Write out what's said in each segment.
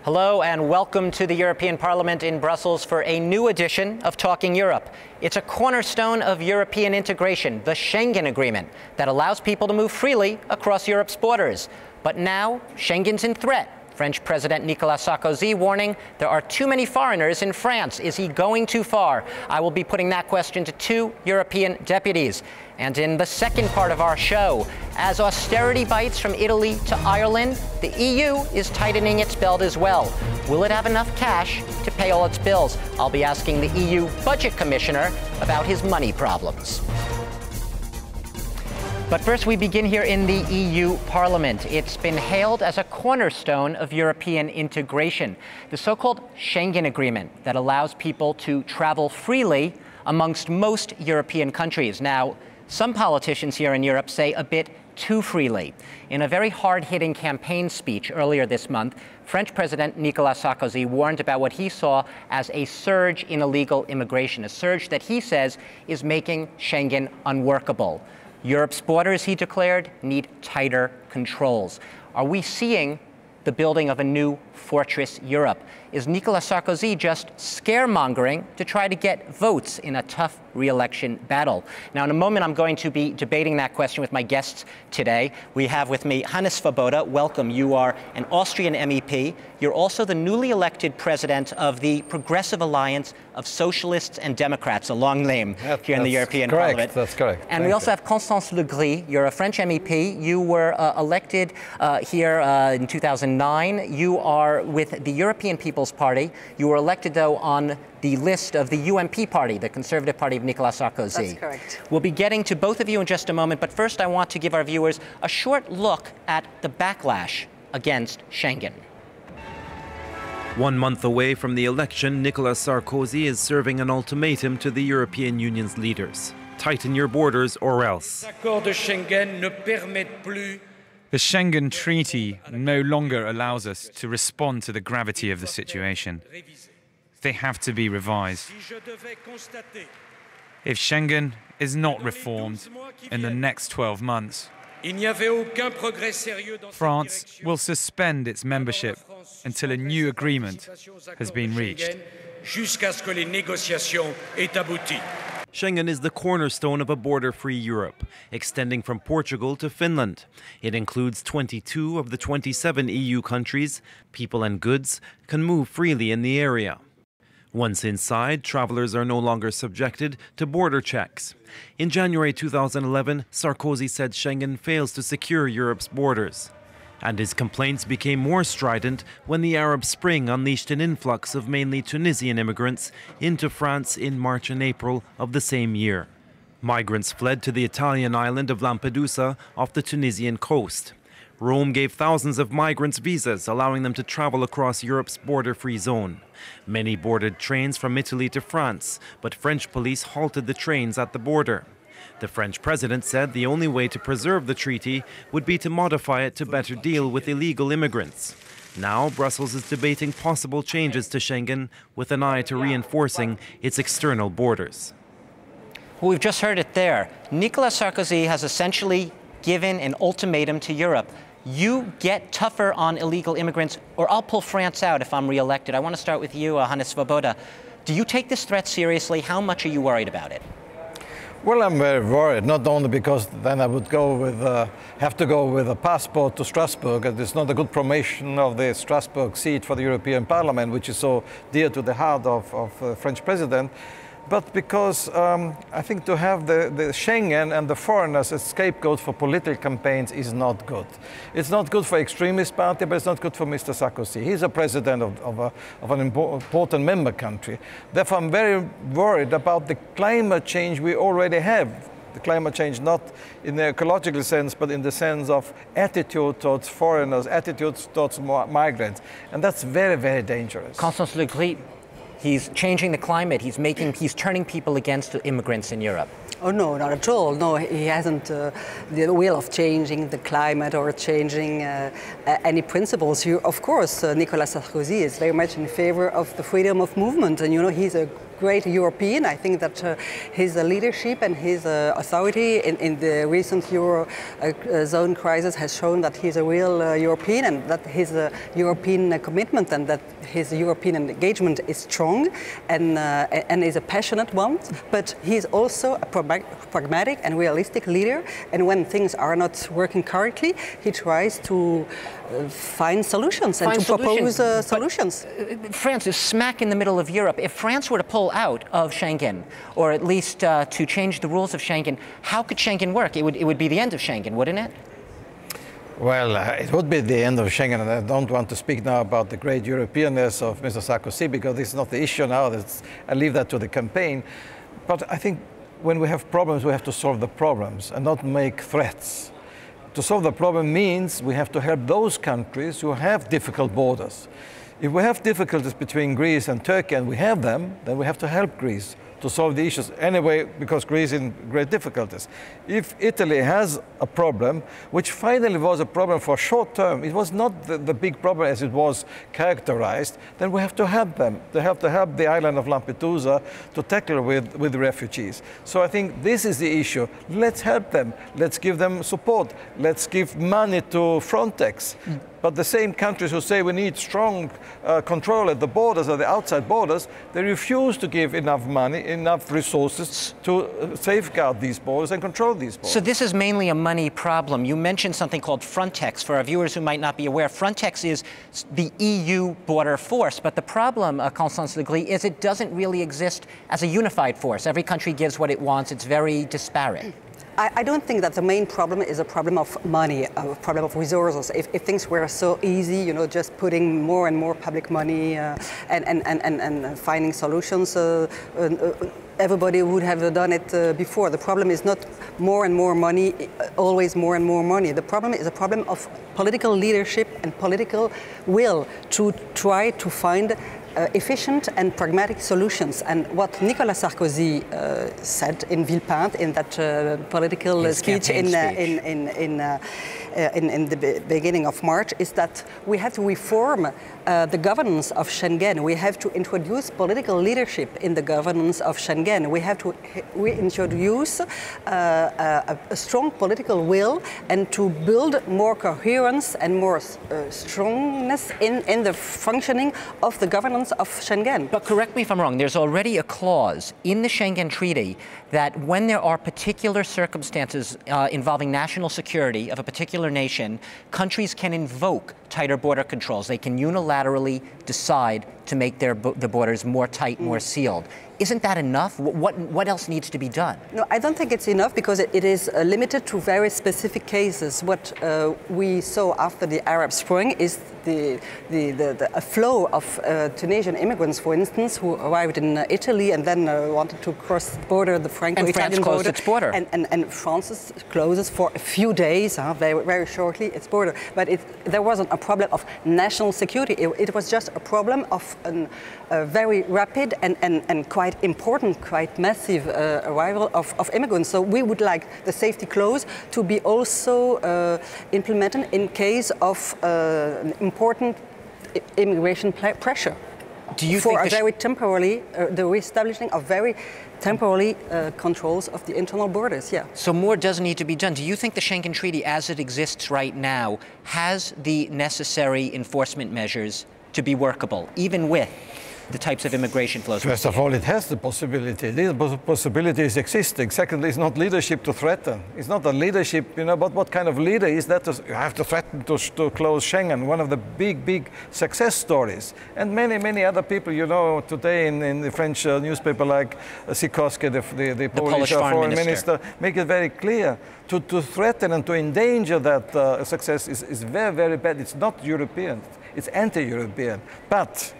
Hello and welcome to the European Parliament in Brussels for a new edition of Talking Europe. It's a cornerstone of European integration, the Schengen Agreement, that allows people to move freely across Europe's borders. But now, Schengen's in threat. French President Nicolas Sarkozy warning there are too many foreigners in France. Is he going too far? I will be putting that question to two European deputies. And in the second part of our show, as austerity bites from Italy to Ireland, the EU is tightening its belt as well. Will it have enough cash to pay all its bills? I'll be asking the EU Budget Commissioner about his money problems. But first, we begin here in the EU Parliament. It's been hailed as a cornerstone of European integration, the so-called Schengen Agreement that allows people to travel freely amongst most European countries. Now, some politicians here in Europe say a bit too freely. In a very hard-hitting campaign speech earlier this month, French President Nicolas Sarkozy warned about what he saw as a surge in illegal immigration, a surge that he says is making Schengen unworkable. Europe's borders, he declared, need tighter controls. Are we seeing the building of a new fortress Europe? Is Nicolas Sarkozy just scaremongering to try to get votes in a tough re-election battle? Now, in a moment, I'm going to be debating that question with my guests today. We have with me Hannes Swoboda. Welcome. You are an Austrian MEP. You're also the newly elected president of the Progressive Alliance of Socialists and Democrats, a long name here in the European Parliament. That's correct. And we also have Constance Le Gris. You're a French MEP. You were elected here in 2009. You are with the European People's Party. You were elected, though, on the list of the UMP party, the Conservative Party of Nicolas Sarkozy. That's correct. We'll be getting to both of you in just a moment, but first I want to give our viewers a short look at the backlash against Schengen. 1 month away from the election, Nicolas Sarkozy is serving an ultimatum to the European Union's leaders. Tighten your borders or else. The Schengen Treaty no longer allows us to respond to the gravity of the situation. They have to be revised. If Schengen is not reformed in the next 12 months, France will suspend its membership until a new agreement has been reached. Schengen is the cornerstone of a border-free Europe, extending from Portugal to Finland. It includes 22 of the 27 EU countries. People and goods can move freely in the area. Once inside, travelers are no longer subjected to border checks. In January 2011, Sarkozy said Schengen fails to secure Europe's borders. And his complaints became more strident when the Arab Spring unleashed an influx of mainly Tunisian immigrants into France in March and April of the same year. Migrants fled to the Italian island of Lampedusa off the Tunisian coast. Rome gave thousands of migrants visas, allowing them to travel across Europe's border-free zone. Many boarded trains from Italy to France, but French police halted the trains at the border. The French president said the only way to preserve the treaty would be to modify it to better deal with illegal immigrants. Now, Brussels is debating possible changes to Schengen with an eye to reinforcing its external borders. Well, we've just heard it there. Nicolas Sarkozy has essentially given an ultimatum to Europe. You get tougher on illegal immigrants, or I'll pull France out if I'm re-elected. I want to start with you, Hannes Swoboda. Do you take this threat seriously? How much are you worried about it? Well, I'm very worried, not only because then I would have to go with a passport to Strasbourg, and it's not a good promotion of the Strasbourg seat for the European Parliament, which is so dear to the heart of the French president, but because I think to have the Schengen and the foreigners as scapegoats for political campaigns is not good. It's not good for extremist party, but it's not good for Mr. Sarkozy. He's a president of an important member country. Therefore, I'm very worried about the climate change we already have. The climate change not in the ecological sense, but in the sense of attitude towards foreigners, attitudes towards migrants. And that's very, very dangerous. Constance Le Gris, he's changing the climate. He's turning people against immigrants in Europe. Oh, no, not at all. No, he hasn't the will of changing the climate or changing any principles. Of course, Nicolas Sarkozy is very much in favor of the freedom of movement. And, you know, he's a great European. I think that his leadership and his authority in the recent Eurozone crisis has shown that he's a real European, and that his European commitment and that his European engagement is strong and is a passionate one. But he's also a pragmatic and realistic leader, and when things are not working correctly, he tries to find solutions and to propose solutions. France is smack in the middle of Europe. If France were to pull out of Schengen, or at least to change the rules of Schengen, how could Schengen work? It would be the end of Schengen, wouldn't it? Well, it would be the end of Schengen, and I don't want to speak now about the great Europeanness of Mr. Sarkozy, because this is not the issue now. I leave that to the campaign. But I think when we have problems, we have to solve the problems and not make threats. To solve the problem means we have to help those countries who have difficult borders. If we have difficulties between Greece and Turkey, and we have them, then we have to help Greece to solve the issues anyway, because Greece is in great difficulties. If Italy has a problem, which finally was a problem for short term, it was not the big problem as it was characterized, then we have to help them. They have to help the island of Lampedusa to tackle with the refugees. So I think this is the issue. Let's help them. Let's give them support. Let's give money to Frontex. But the same countries who say we need strong control at the borders or the outside borders, they refuse to give enough money, enough resources to safeguard these borders and control these borders. So this is mainly a money problem. You mentioned something called Frontex. For our viewers who might not be aware, Frontex is the EU border force. But the problem, Constance Legris, is it doesn't really exist as a unified force. Every country gives what it wants. It's very disparate. I don't think that the main problem is a problem of money, a problem of resources. If things were so easy, you know, just putting more and more public money and finding solutions, everybody would have done it before. The problem is not more and more money, always more and more money. The problem is a problem of political leadership and political will to try to find efficient and pragmatic solutions. And what Nicolas Sarkozy said in Villepinte, in that political speech in the beginning of March, is that we have to reform the governance of Schengen. We have to introduce political leadership in the governance of Schengen. We have to reintroduce a strong political will and to build more coherence and more strongness in the functioning of the governance of Schengen. But correct me if I'm wrong, there's already a clause in the Schengen Treaty that when there are particular circumstances involving national security of a particular nation, countries can invoke tighter border controls. They can unilaterally decide to make the borders more tight, more sealed. Isn't that enough? What else needs to be done? No, I don't think it's enough, because it is limited to very specific cases. What we saw after the Arab Spring is a flow of Tunisian immigrants, for instance, who arrived in Italy and then wanted to cross the border, the Franco-Italian border. Its border. And France closes for a few days, very shortly, its border. But there wasn't a problem of national security. It was just a problem of a very rapid and quite important, quite massive arrival of immigrants. So we would like the safety clause to be also implemented in case of important immigration pressure. Do you for think a very temporarily, the reestablishing of very temporary controls of the internal borders, yeah. So more does need to be done. Do you think the Schengen Treaty, as it exists right now, has the necessary enforcement measures to be workable, even with the types of immigration flows? First of all, it has the possibility. These possibilities existing. Secondly, it's not leadership to threaten. It's not a leadership, you know, but what kind of leader is that? You have to threaten to close Schengen, one of the big success stories. And many other people, you know, today in the French newspaper like Sikorski, the Polish foreign minister, make it very clear. To threaten and to endanger that success is very bad. It's not European, it's anti-European. But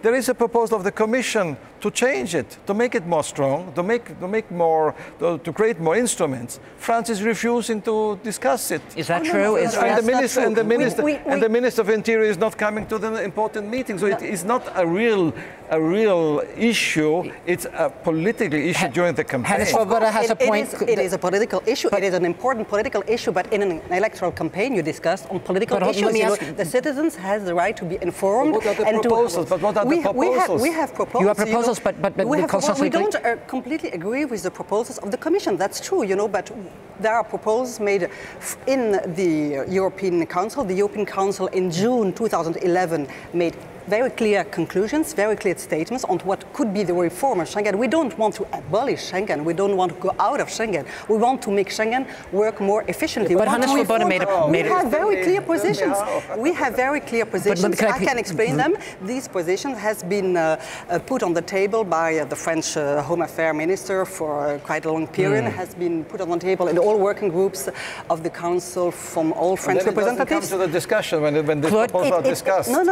there is a proposal of the Commission to change it, to make it more strong, to create more instruments. France is refusing to discuss it. Is that true? And the Minister of Interior is not coming to the important meetings. So it is not a real issue. It's a political issue during the campaign. Has a point. It is a political issue. It is an important political issue. But in an electoral campaign, you discuss on political issues. The citizens have the right to be informed. What are the proposals? But what are we have proposals. You have proposals, but we don't completely agree with the proposals of the Commission. That's true, but there are proposals made in the European Council. The European Council in June 2011 made very clear conclusions, very clear statements on what could be the reform of Schengen. We don't want to abolish Schengen. We don't want to go out of Schengen. We want to make Schengen work more efficiently. But Hannes Swoboda we have very clear positions. We have very clear positions. I can explain them. These positions has been put on the table by the French Home Affairs Minister for quite a long period. Has been put on the table in all working groups of the Council from all French representatives. It comes to the discussion when the proposals are discussed. No.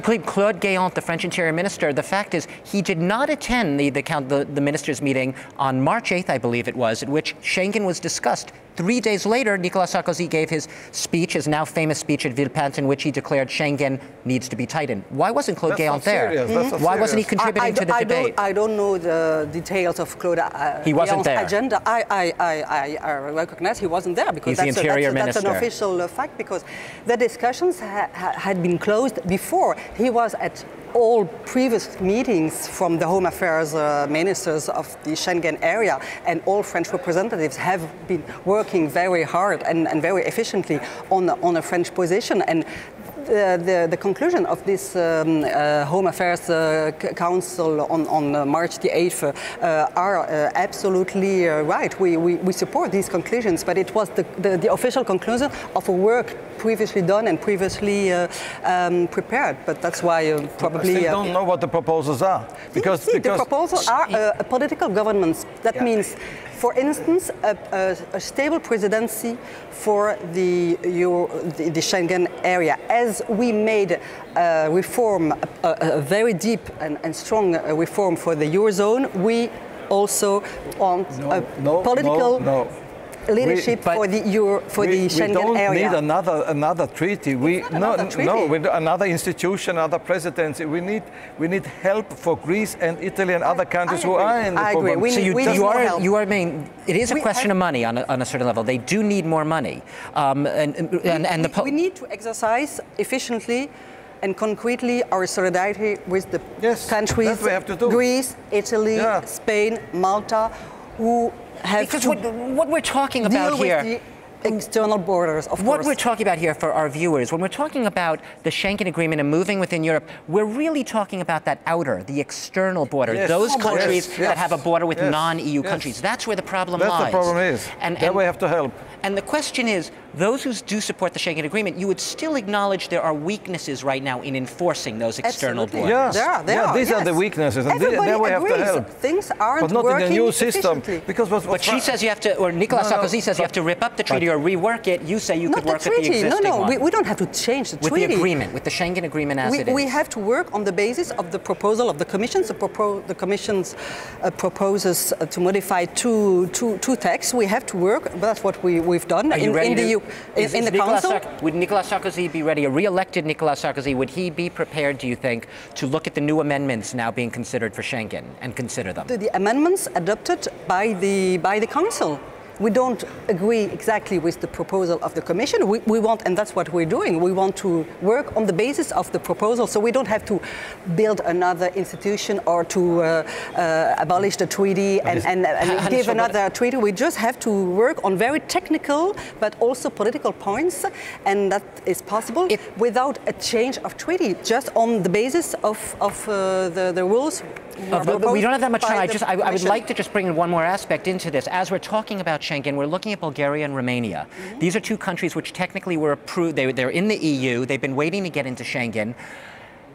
Claude Guéant, the French Interior Minister, the fact is he did not attend the ministers' meeting on March 8th, I believe it was, at which Schengen was discussed. 3 days later, Nicolas Sarkozy gave his speech, his now famous speech at Villepinte, in which he declared Schengen needs to be tightened. Why wasn't Claude Guéant there? Why wasn't he contributing to the debate? I don't know the details of Claude Guéant's agenda. I recognize he wasn't there because that's an official fact, because the discussions had been closed before. He was at all previous meetings from the Home Affairs ministers of the Schengen area, and all French representatives have been working very hard and very efficiently on a French position. And the conclusion of this Home Affairs Council on March the 8th are absolutely right. We support these conclusions, but it was the official conclusion of a work previously done and previously prepared. But that's why probably... I still don't know what the proposals are. Because the proposals are a political governance. That means, for instance, a stable presidency for the Schengen area. As we made a reform, a very deep and strong reform for the Eurozone, we also want political leadership for the Schengen area. We don't need another treaty. Another institution, another presidency. We need help for Greece and Italy and other countries who are in the problem. So you are saying it is a question of money on a certain level. They do need more money, we need to exercise efficiently and concretely our solidarity with the countries, Greece, Italy, Spain, Malta, who have because what we're talking about here, with the external borders, of course. What we're talking about here for our viewers, when we're talking about the Schengen Agreement and moving within Europe, we're really talking about that outer, the external border, those countries that have a border with non-EU countries. That's where the problem lies. That's the problem is. And there we have to help. And the question is, those who do support the Schengen Agreement, you would still acknowledge there are weaknesses right now in enforcing those external borders. Yes, these are the weaknesses, and there we have to help. Things aren't but not in the new system. Because but she says you have to, or Nicolas Sarkozy says you have to rip up the treaty or rework it. You say you could work with the existing one. We don't have to change the treaty. With the agreement, with the Schengen Agreement as it is. We have to work on the basis of the proposal of the Commission. The Commission proposes to modify two texts. We have to work. That's what we've done in the Council. Would Nicolas Sarkozy be ready, a re-elected Nicolas Sarkozy, would he be prepared, do you think, to look at the new amendments now being considered for Schengen and consider them? The amendments adopted by the Council. We don't agree exactly with the proposal of the Commission. We want, and that's what we're doing, we want to work on the basis of the proposal, so we don't have to build another institution or to abolish the treaty and give another treaty. We just have to work on very technical but also political points, and that is possible without a change of treaty, just on the basis of the rules. We don't have that much time. I would like to just bring in one more aspect into this. As we're talking about Schengen, we're looking at Bulgaria and Romania. These are two countries which technically were approved. They're in the EU. They've been waiting to get into Schengen.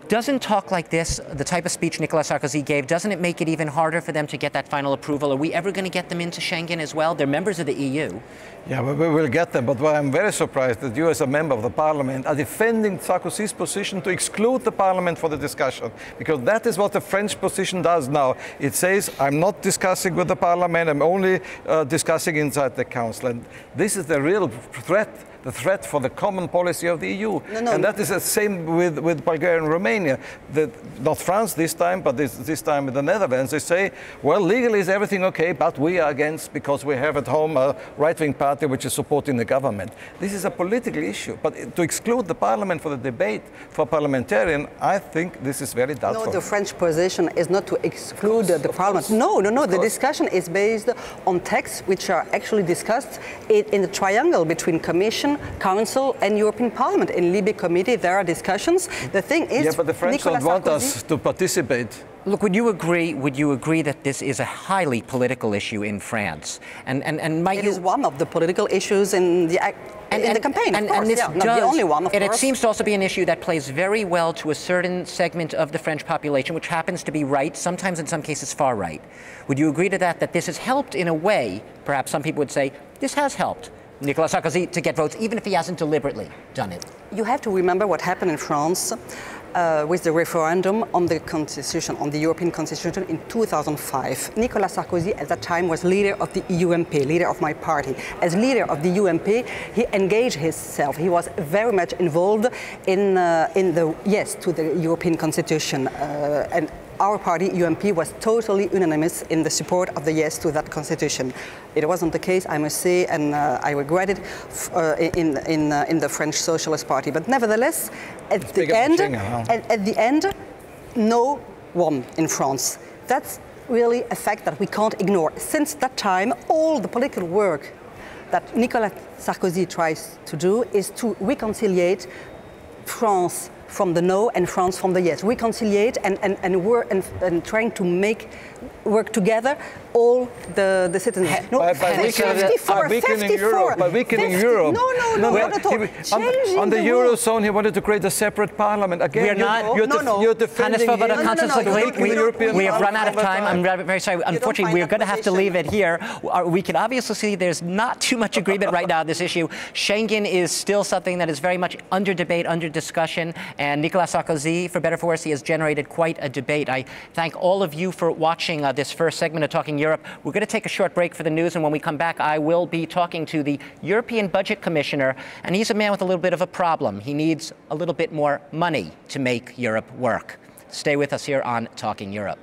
Doesn't talk like this, the type of speech Nicolas Sarkozy gave, doesn't it make it even harder for them to get that final approval? Are we ever going to get them into Schengen as well? They're members of the EU. Yeah, we will get them, but I'm very surprised that you as a member of the parliament are defending Sarkozy's position to exclude the parliament for the discussion, because that is what the French position does now. It says, I'm not discussing with the parliament, I'm only discussing inside the council. And this is the real threat the threat for the common policy of the EU. No, and that is the same with Bulgaria and Romania. Not France this time, but this time with the Netherlands. They say, well, legally is everything okay, but we are against because we have at home a right-wing party which is supporting the government. This is a political issue, but to exclude the parliament for the debate for parliamentarian, I think this is very doubtful. No, the French position is not to exclude the parliament. No. The discussion is based on texts which are actually discussed in the triangle between Commission, Council and European Parliament. In Libe Committee there are discussions. The thing is, yeah, but the French don't want us to participate. Look, would you agree that this is a highly political issue in France? And might it is one of the political issues in the campaign, of course. Not the only one, of course. It seems to also be an issue that plays very well to a certain segment of the French population, which happens to be right, sometimes in some cases far right. Would you agree to that this has helped in a way, perhaps some people would say, this has helped Nicolas Sarkozy to get votes, even if he hasn't deliberately done it? You have to remember what happened in France with the referendum on the Constitution, on the European Constitution in 2005. Nicolas Sarkozy at that time was leader of the UMP, leader of my party. As leader of the UMP, he engaged himself. He was very much involved in the yes to the European Constitution. And our party, UMP, was totally unanimous in the support of the yes to that constitution. It wasn't the case, I must say, and I regret it, in the French Socialist Party. But nevertheless, at the end, no one in France. That's really a fact that we can't ignore. Since that time, all the political work that Nicolas Sarkozy tries to do is to reconciliate France from the no and France from the yes. Reconciliate and trying to make work together all the citizens. No, by weakening Europe. By weakening Europe. No, not at all. On the Eurozone, he wanted to create a separate parliament. Again, you're defending we have run out of time. I'm very sorry. Unfortunately, we're going to have to leave it here. We can obviously see there's not too much agreement right now on this issue. Schengen is still something that is very much under debate, under discussion. And Nicolas Sarkozy, for better or for worse, he has generated quite a debate. I thank all of you for watching this first segment of Talking Europe. We're going to take a short break for the news, and when we come back, I will be talking to the European Budget Commissioner, and he's a man with a little bit of a problem. He needs a little bit more money to make Europe work. Stay with us here on Talking Europe.